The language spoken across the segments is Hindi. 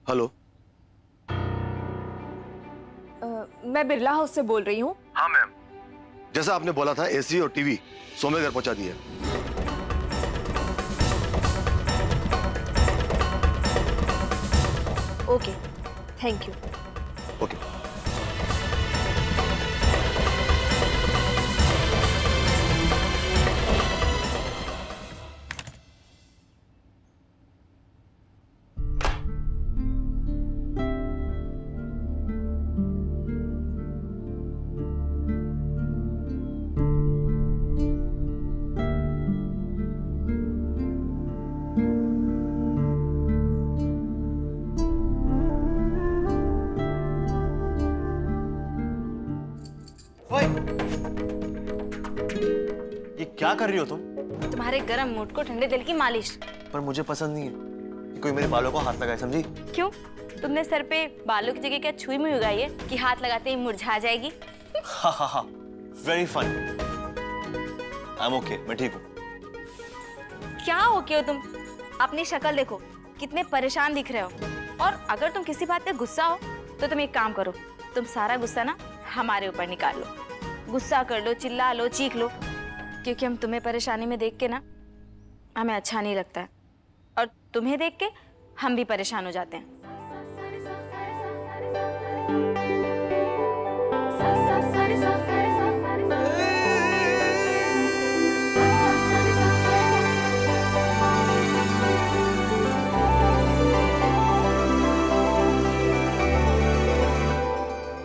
हेलो। मैं बिरला हाउस से बोल रही हूँ। हाँ मैम, जैसा आपने बोला था एसी और टीवी सोमे घर पहुंचा दिए। Okay, thank you. ओके। ये क्या कर रही हो तुम? तुम्हारे गर्म मूड को ठंडे दिल की मालिश। पर मुझे पसंद नहीं है कि कोई मेरे बालों को हाथ लगाए, समझी? क्यों? तुमने सर पे बालों की जगह क्या छुई मुई उगाई है कि हाथ लगाते ही मुरझा जाएगी? हा हा हा, very fun. I am okay, मैं ठीक हूँ। क्या ओके हो तुम? अपनी शक्ल देखो, कितने परेशान दिख रहे हो। और अगर तुम किसी बात पे गुस्सा हो तो तुम एक काम करो, तुम सारा गुस्सा ना हमारे ऊपर निकाल लो। गुस्सा कर लो, चिल्ला लो, चीख लो, क्योंकि हम तुम्हें परेशानी में देख के ना हमें अच्छा नहीं लगता है, और तुम्हें देख के हम भी परेशान हो जाते हैं।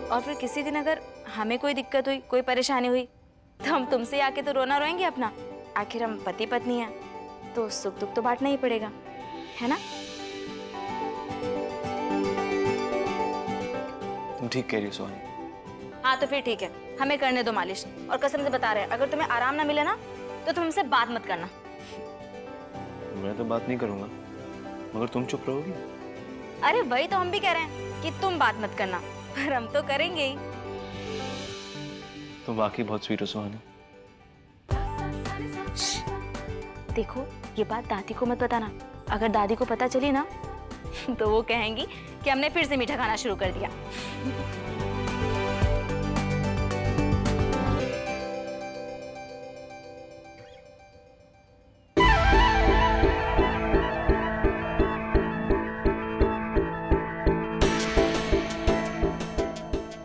और फिर किसी दिन अगर हमें कोई दिक्कत हुई, कोई परेशानी हुई, तो हम तुमसे आके तो रोना रोएंगे अपना। आखिर हम पति पत्नी हैं, तो सुख दुख तो बांटना ही पड़ेगा, है ना? तुम ठीक कह रही हो सुहानी। हाँ तो फिर ठीक है, हमें करने दो मालिश। और कसम से बता रहे हैं, अगर तुम्हें आराम ना मिले ना तो तुम हमसे बात मत करना। मैं तो बात नहीं करूंगा, मगर तुम चुप रहोगी? अरे वही तो हम भी कह रहे हैं कि तुम बात मत करना, पर हम तो करेंगे ही। तुम वाकई बहुत स्वीट हो सुहानी। देखो, ये बात दादी को मत बताना। अगर दादी को पता चली ना तो वो कहेंगी कि हमने फिर से मीठा खाना शुरू कर दिया।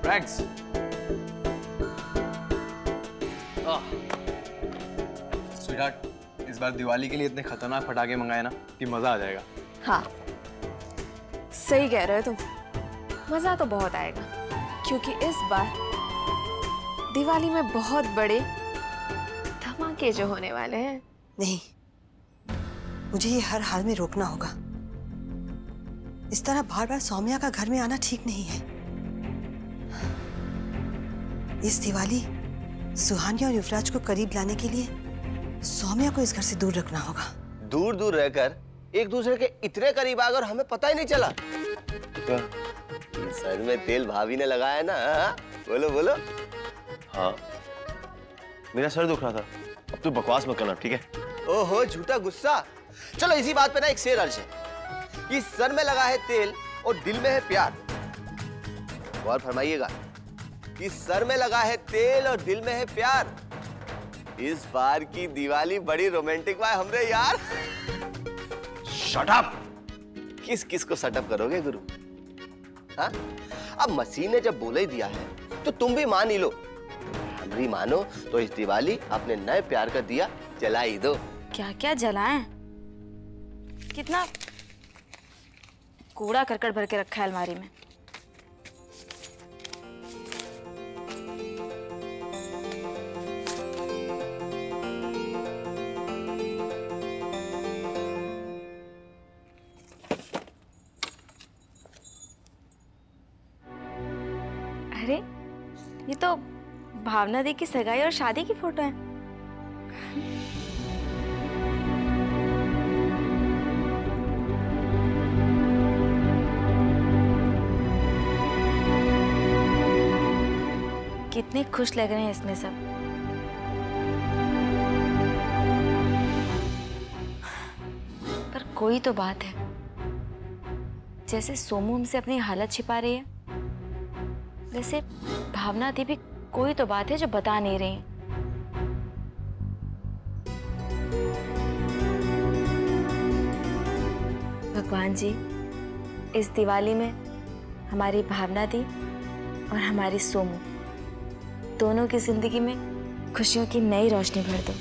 Rags. स्वीटहार्ट, इस बार दिवाली के लिए इतने खतरनाक पटाखे मंगाए ना कि मजा आ जाएगा। हाँ, सही कह रहे हो तुम। मजा तो बहुत आएगा, क्योंकि इस बार दिवाली में बहुत बड़े धमाके जो होने वाले हैं। नहीं, मुझे ये हर हाल में रोकना होगा। इस तरह बार बार सौम्या का घर में आना ठीक नहीं है। इस दिवाली सुहानी और युवराज को करीब लाने के लिए सौम्या को इस घर से दूर रखना होगा। दूर दूर रहकर एक दूसरे के इतने करीब आ गए और हमें पता ही नहीं चला। क्या? सर में तेल भाभी ने लगाया ना। बोलो बोलो। हाँ, मेरा सर दुख रहा था। अब तू बकवास मत करना, ठीक है? ओहो, झूठा गुस्सा। चलो इसी बात पे ना एक शेर अर्ज है कि सर में लगा है तेल और दिल में है प्यार। और फरमाइएगा कि सर में लगा है तेल और दिल में है प्यार। इस बार की दिवाली बड़ी रोमांटिक है हमरे यार। Shut up. किस किस को सेटअप करोगे गुरु? हाँ? अब मसीह ने जब बोल ही दिया है तो तुम भी मान ही लो। हमरी मानो तो इस दिवाली अपने नए प्यार का दिया जला ही दो। क्या क्या जलाएं? कितना कूड़ा करकट भर के रखा है अलमारी में। अरे, ये तो भावना दी की सगाई और शादी की फोटो है। कितने खुश लग रहे हैं इसमें सब। पर कोई तो बात है, जैसे सोमू हमसे अपनी हालत छिपा रही है, वैसे भावना दी भी कोई तो बात है जो बता नहीं रही। भगवान जी, इस दिवाली में हमारी भावना दी और हमारी सोमू दोनों की जिंदगी में खुशियों की नई रोशनी भर दो।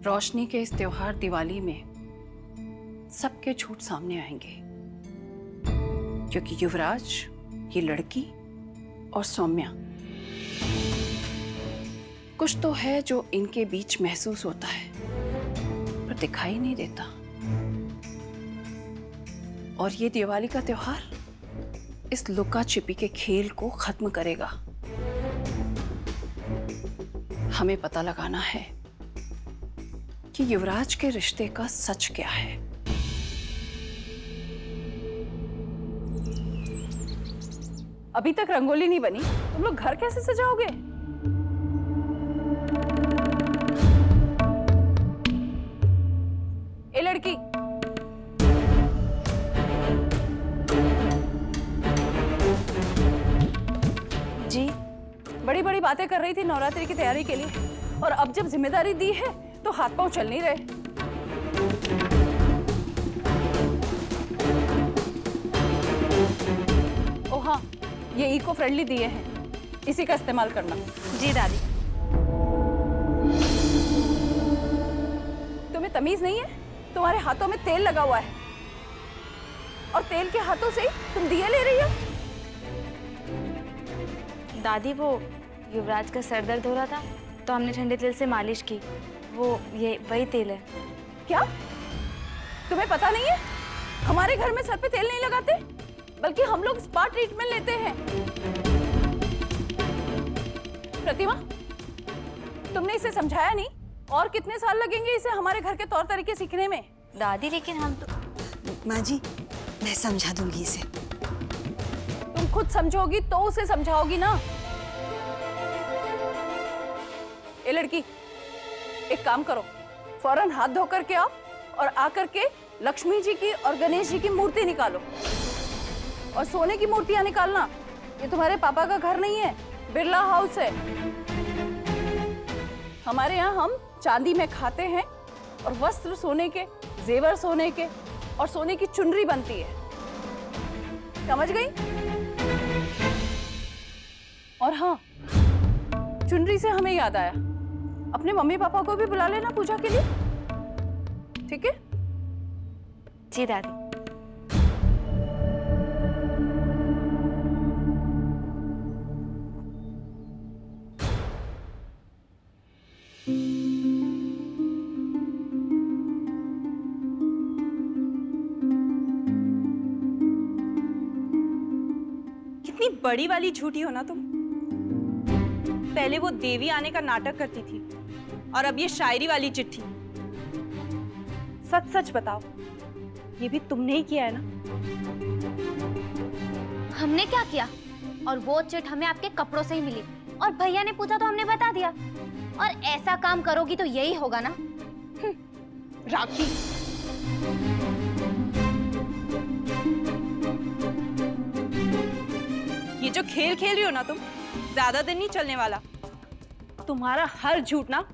रोशनी के इस त्योहार दिवाली में सबके झूठ सामने आएंगे, क्योंकि युवराज, ये लड़की और सौम्या, कुछ तो है जो इनके बीच महसूस होता है पर दिखाई नहीं देता। और ये दिवाली का त्योहार इस लुका छिपी के खेल को खत्म करेगा। हमें पता लगाना है कि युवराज के रिश्ते का सच क्या है। अभी तक रंगोली नहीं बनी, तुम लोग घर कैसे सजाओगे? ए लड़की, जी, बड़ी बड़ी बातें कर रही थी नवरात्रि की तैयारी के लिए, और अब जब जिम्मेदारी दी है तो हाथ पांव चल नहीं रहे। ओ हाँ, ये इको फ्रेंडली दिए हैं, इसी का इस्तेमाल करना। जी दादी। तुम्हें तमीज नहीं है? तुम्हारे हाथों में तेल लगा हुआ है और तेल के हाथों से तुम दिए ले रही हो। दादी, वो युवराज का सर दर्द हो रहा था तो हमने ठंडे तेल से मालिश की। वो ये वही तेल है। क्या तुम्हें पता नहीं है? हमारे घर में सर पे तेल नहीं लगाते, बल्कि हम लोग स्पा ट्रीटमेंट लेते हैं। प्रतिमा, तुमने इसे समझाया नहीं? और कितने साल लगेंगे इसे हमारे घर के तौर तरीके सीखने में? दादी, लेकिन हम तो। माँ जी, मैं समझा दूंगी इसे। तुम खुद समझोगी तो उसे समझाओगी ना। ए लड़की, एक काम करो, फौरन हाथ धो करके आओ और आकर के लक्ष्मी जी की और गणेश जी की मूर्ति निकालो। और सोने की मूर्तियां निकालना। ये तुम्हारे पापा का घर नहीं है, बिरला हाउस है। हमारे यहाँ हम चांदी में खाते हैं और वस्त्र सोने के, जेवर सोने के और सोने की चुनरी बनती है। समझ गई? और हाँ, चुनरी से हमें याद आया, अपने मम्मी पापा को भी बुला लेना पूजा के लिए, ठीक है? जी दादी। कितनी बड़ी वाली झूठी हो ना तुम। पहले वो देवी आने का नाटक करती थी और अब ये शायरी वाली चिट्ठी। सच सच बताओ, ये भी तुमने ही किया है ना? हमने क्या किया? और वो चिट हमें आपके कपड़ों से ही मिली, और भैया ने पूछा तो हमने बता दिया। और ऐसा काम करोगी तो यही होगा ना? राखी, ये जो खेल खेल रही हो ना तुम, ज्यादा दिन नहीं चलने वाला। तुम्हारा हर झूठ ना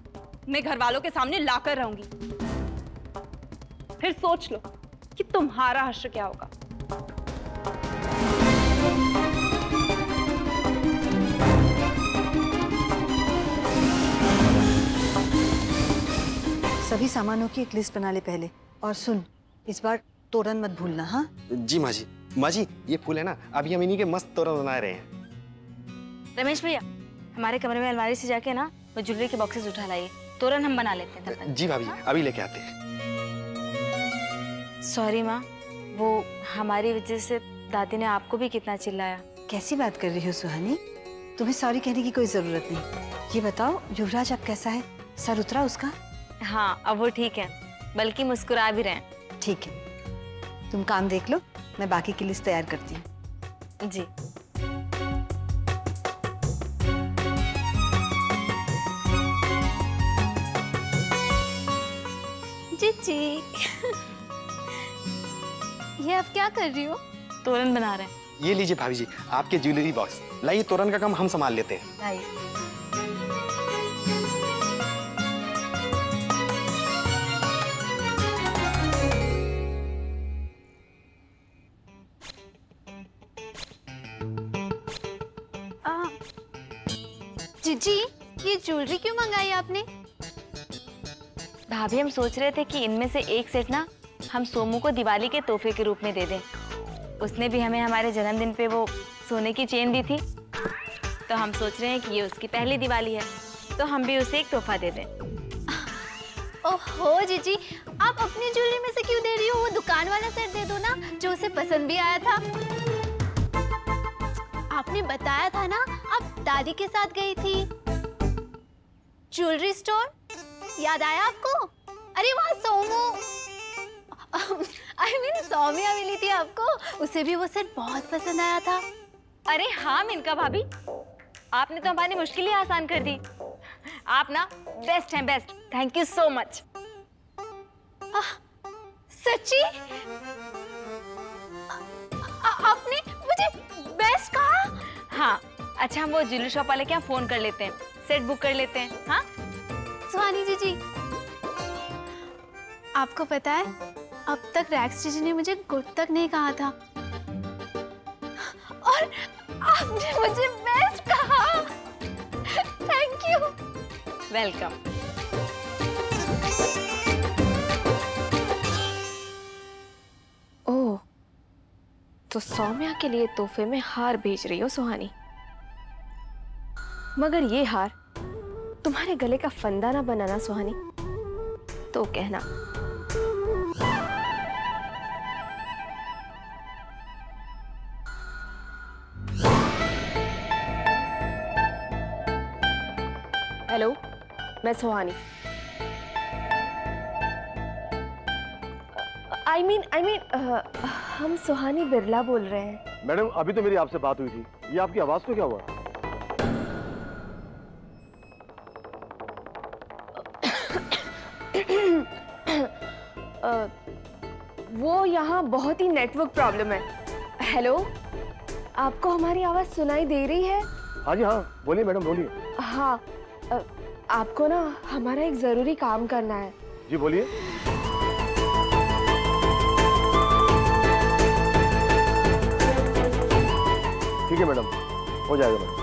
मैं घर वालों के सामने लाकर रहूंगी। फिर सोच लो कि तुम्हारा हश्र क्या होगा। सभी सामानों की एक लिस्ट बना ले पहले। और सुन, इस बार तोरण मत भूलना। हाँ जी माँ जी। माँ जी, ये फूल है ना, अभी हम इन्हीं के मस्त तोरण बना रहे हैं। रमेश भैया, हमारे कमरे में अलमारी से जाके ना वो ज्वेलरी के बॉक्सेस उठा लाइए, तोरण हम बना लेते हैं तब तक। जी भाभी, अभी लेके आते हैं। सॉरी माँ, वो हमारी वजह से दादी ने आपको भी कितना चिल्लाया। कैसी बात कर रही हो सुहानी? तुम्हें सॉरी कहने की कोई जरूरत नहीं। ये बताओ, युवराज अब कैसा है? सर उतरा उसका? हाँ, अब वो ठीक है, बल्कि मुस्कुरा भी रहे हैं। ठीक है, तुम काम देख लो, मैं बाकी की लिस्ट तैयार करती हूँ। जी। जी ये आप क्या कर रही हो? तोरण बना रहे हैं। ये लीजिए भाभी जी आपके ज्वेलरी बॉक्स। लाइए तोरण का काम हम संभाल लेते हैं। लाइए। जीजी ये ज्वेलरी क्यों मंगाई आपने? भाभी हम सोच रहे थे कि इनमें से एक सेट ना हम सोमू को दिवाली के तोहफे के रूप में दे दें। उसने भी हमें हमारे जन्मदिन पे वो सोने की चेन दी थी, तो हम सोच रहे हैं कि ये उसकी पहली दिवाली है, तो हम भी उसे एक तोहफा दे दें। ओहो जीजी आप अपनी ज्वेलरी में से क्यों दे रही हो? वो दुकान वाला सेट दे दो ना जो उसे पसंद भी आया था। आपने बताया था ना आप दादी के साथ गई थी ज्वेलरी स्टोर, याद आया आपको? अरे वहाँ सोमू I mean, सौम्या मिली थी आपको, उसे भी वो सेट बहुत पसंद आया था। अरे हाँ मिनका भाभी, आपने तो हमारी मुश्किल ही आसान कर दी। आप ना बेस्ट हैं, best. Thank you so much. सच्ची? आपने मुझे बेस्ट कहा? हाँ, अच्छा हम वो ज्वेलरी शॉप वाले के यहाँ फोन कर लेते हैं, सेट बुक कर लेते हैं। हाँ सुहानी जीजी, आपको पता है अब तक रैक्स जीजी ने मुझे गुड तक नहीं कहा था और आपने मुझे बेस्ट कहा। Thank you. वेलकम। ओह, तो सौम्या के लिए तोहफे में हार भेज रही हो सुहानी, मगर ये हार तुम्हारे गले का फंदा ना बनाना सुहानी, तो कहना। हेलो, मैं सुहानी। I mean, हम सुहानी बिरला बोल रहे हैं। मैडम अभी तो मेरी आपसे बात हुई थी, ये आपकी आवाज को क्या हुआ? वो यहाँ बहुत ही नेटवर्क प्रॉब्लम है। हेलो, आपको हमारी आवाज सुनाई दे रही है? हाँ जी हाँ, बोलिए मैडम बोलिए। हाँ, आपको ना हमारा एक जरूरी काम करना है। जी बोलिए। ठीक है मैडम, हो जाएगा मैडम।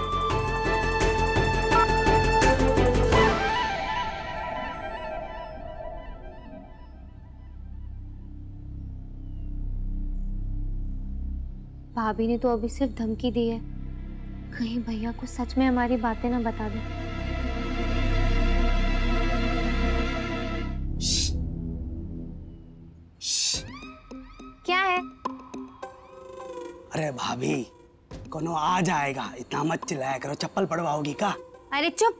भाभी ने तो अभी सिर्फ धमकी दी है, कहीं भैया को सच में हमारी बातें ना बता दे। क्या है? अरे भाभी, कोनो आ जाएगा, इतना मत चिल्लाया करो, चप्पल पड़वाओगी का? अरे चुप,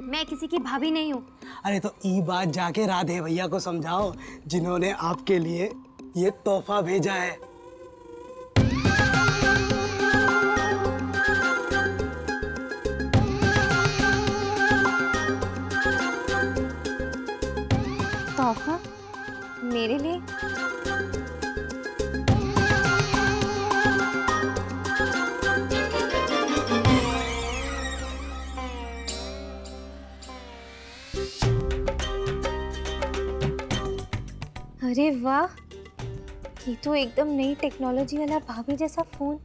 मैं किसी की भाभी नहीं हूँ। अरे तो ई बात जाके राधे भैया को समझाओ, जिन्होंने आपके लिए ये तोहफा भेजा है। तोहफा मेरे लिए? अरे वाह, ये तो एकदम नई टेक्नोलॉजी वाला भाभी जैसा फोन।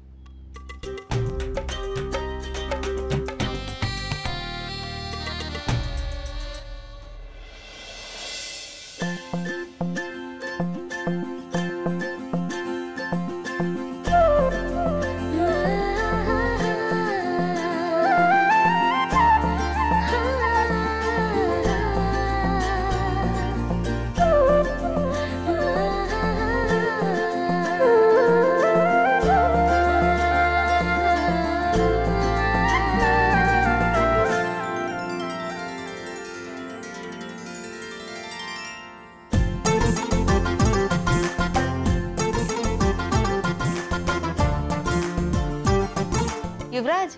युवराज,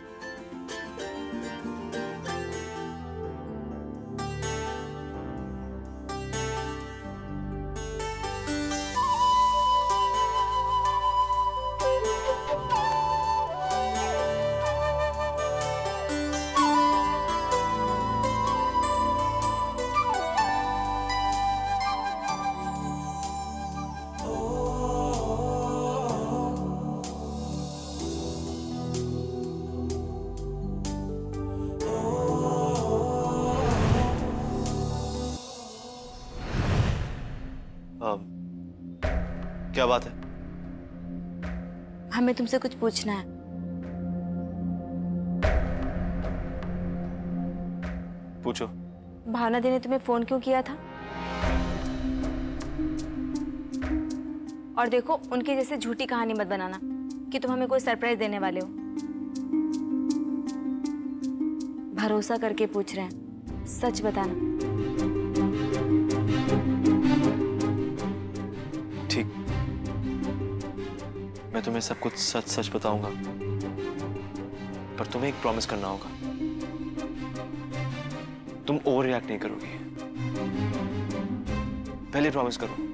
क्या बात है? हमें तुमसे कुछ पूछना है। पूछो। भावना दी ने तुम्हें फोन क्यों किया था? और देखो, उनकी जैसे झूठी कहानी मत बनाना कि तुम हमें कोई सरप्राइज देने वाले हो। भरोसा करके पूछ रहे हैं, सच बताना। ठीक, मैं तुम्हें सब कुछ सच सच बताऊंगा, पर तुम्हें एक प्रॉमिस करना होगा। तुम ओवर रिएक्ट नहीं करोगी। पहले प्रॉमिस करो।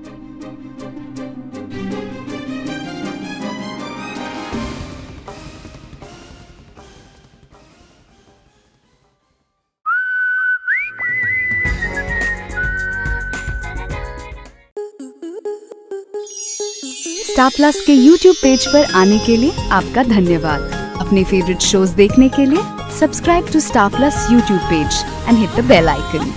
स्टार प्लस के YouTube पेज पर आने के लिए आपका धन्यवाद। अपने फेवरेट शोज देखने के लिए subscribe to Star Plus YouTube page and hit the bell icon.